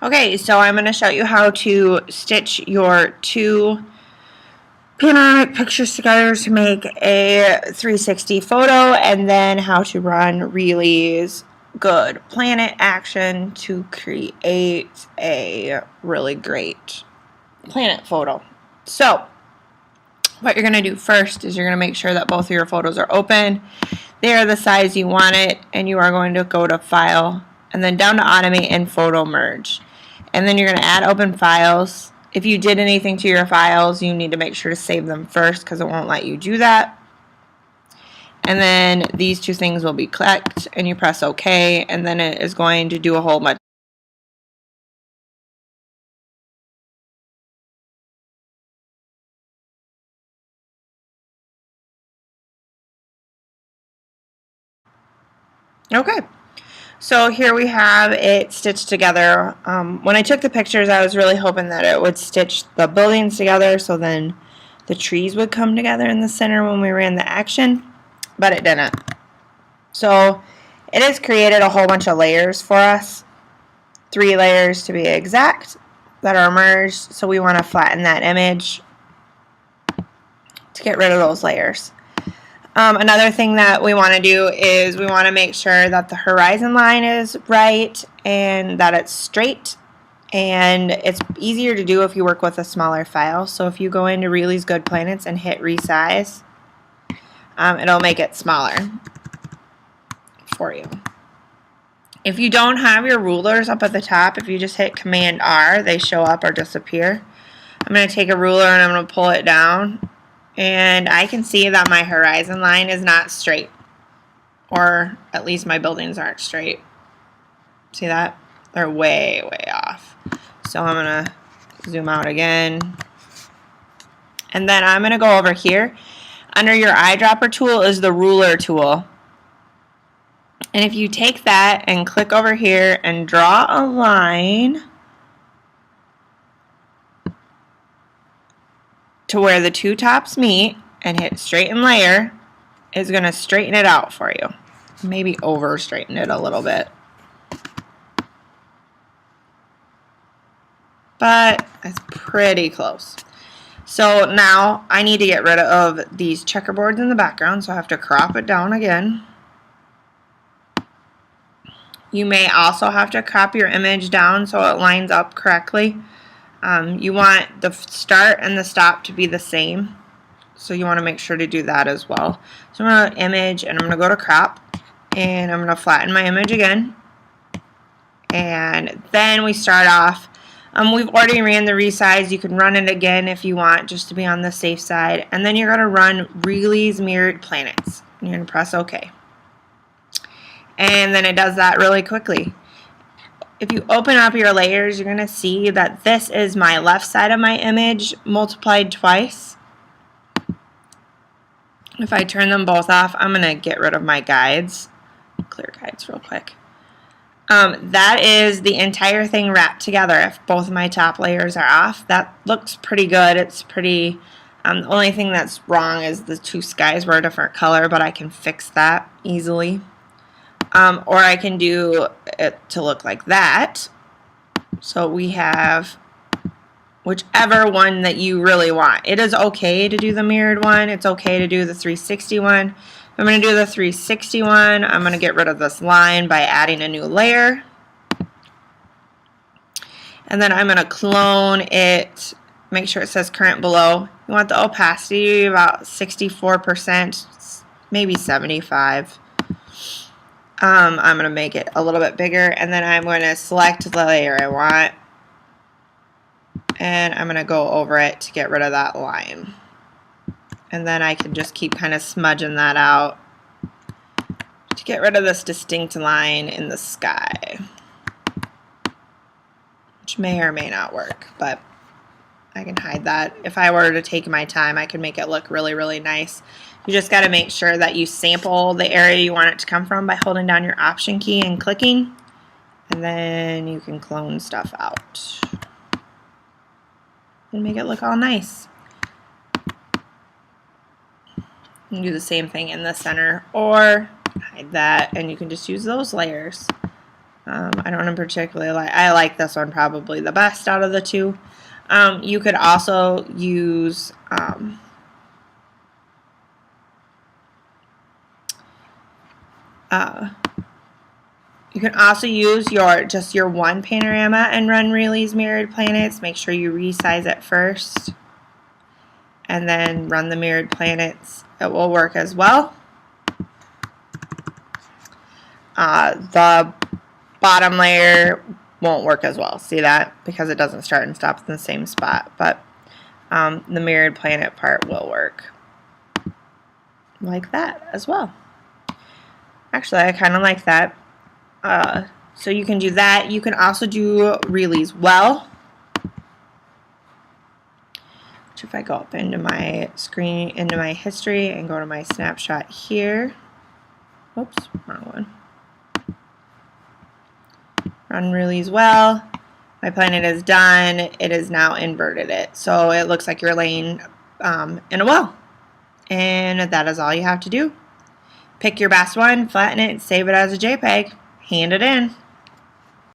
Okay, so I'm going to show you how to stitch your two panoramic pictures together to make a 360 photo, and then how to run Really's good planet action to create a really great planet photo. So what you're going to do first is you're going to make sure that both of your photos are open. They are the size you want it, and you are going to go to File and then down to Automate and Photo Merge. And then you're going to add open files. If you did anything to your files, you need to make sure to save them first because it won't let you do that. And then these two things will be clicked, and you press OK, and then it is going to do a whole bunch. Okay. So here we have it stitched together. When I took the pictures, I was really hoping that it would stitch the buildings together so then the trees would come together in the center when we ran the action, but it didn't. So it has created a whole bunch of layers for us, 3 layers to be exact, that are merged. So we want to flatten that image to get rid of those layers. Another thing that we want to do is we want to make sure that the horizon line is right and that it's straight, and it's easier to do if you work with a smaller file. So if you go into Really's Good Planets and hit resize, it'll make it smaller for you. If you don't have your rulers up at the top, if you just hit Command R, they show up or disappear. I'm going to take a ruler and I'm going to pull it down, and I can see that my horizon line is not straight, or at least my buildings aren't straight. See that? They're way, way off. So I'm going to zoom out again, and then I'm going to go over here. Under your eyedropper tool is the ruler tool, and if you take that and click over here and draw a line to where the two tops meet and hit straighten layer, is going to straighten it out for you. Maybe over straighten it a little bit, but it's pretty close. So now I need to get rid of these checkerboards in the background, so I have to crop it down again. You may also have to crop your image down so it lines up correctly. You want the start and the stop to be the same, so you want to make sure to do that as well. So I'm going to image, and I'm going to go to crop, and I'm going to flatten my image again, and then we start off. We've already ran the resize. You can run it again if you want, just to be on the safe side, and then you're going to run Really's Mirrored Planets. You're going to press OK, and then it does that really quickly. If you open up your layers, you're going to see that this is my left side of my image multiplied twice. If I turn them both off, I'm going to get rid of my guides, clear guides real quick. That is the entire thing wrapped together. If both of my top layers are off, that looks pretty good. It's pretty, the only thing that's wrong is the two skies were a different color, but I can fix that easily. Or I can do it to look like that. So we have whichever one that you really want. It is okay to do the mirrored one. It's okay to do the 360 one. I'm going to do the 360 one. I'm going to get rid of this line by adding a new layer. And then I'm going to clone it. Make sure it says current below. You want the opacity about 64%, maybe 75%. I'm going to make it a little bit bigger, and then I'm going to select the layer I want, and I'm going to go over it to get rid of that line. And then I can just keep kind of smudging that out to get rid of this distinct line in the sky, which may or may not work, but I can hide that. If I were to take my time, I could make it look really, really nice. You just got to make sure that you sample the area you want it to come from by holding down your Option key and clicking, and then you can clone stuff out and make it look all nice. You can do the same thing in the center, or hide that, and you can just use those layers. I don't particularly like. I like this one probably the best out of the two. You could also use you can also use your one panorama and run Rayleigh's mirrored planets. Make sure you resize it first and then run the mirrored planets. It will work as well. The bottom layer won't work as well. See that? Because it doesn't start and stop in the same spot. But the mirrored planet part will work like that as well. Actually, I kind of like that. So you can do that. You can also do Rayleigh's well. Which if I go up into my screen, into my history, and go to my snapshot here. Oops, wrong one. Run Rayleigh's well. My planet is done. It is now inverted it. So it looks like you're laying in a well. And that is all you have to do. Pick your best one, flatten it, save it as a JPEG, hand it in.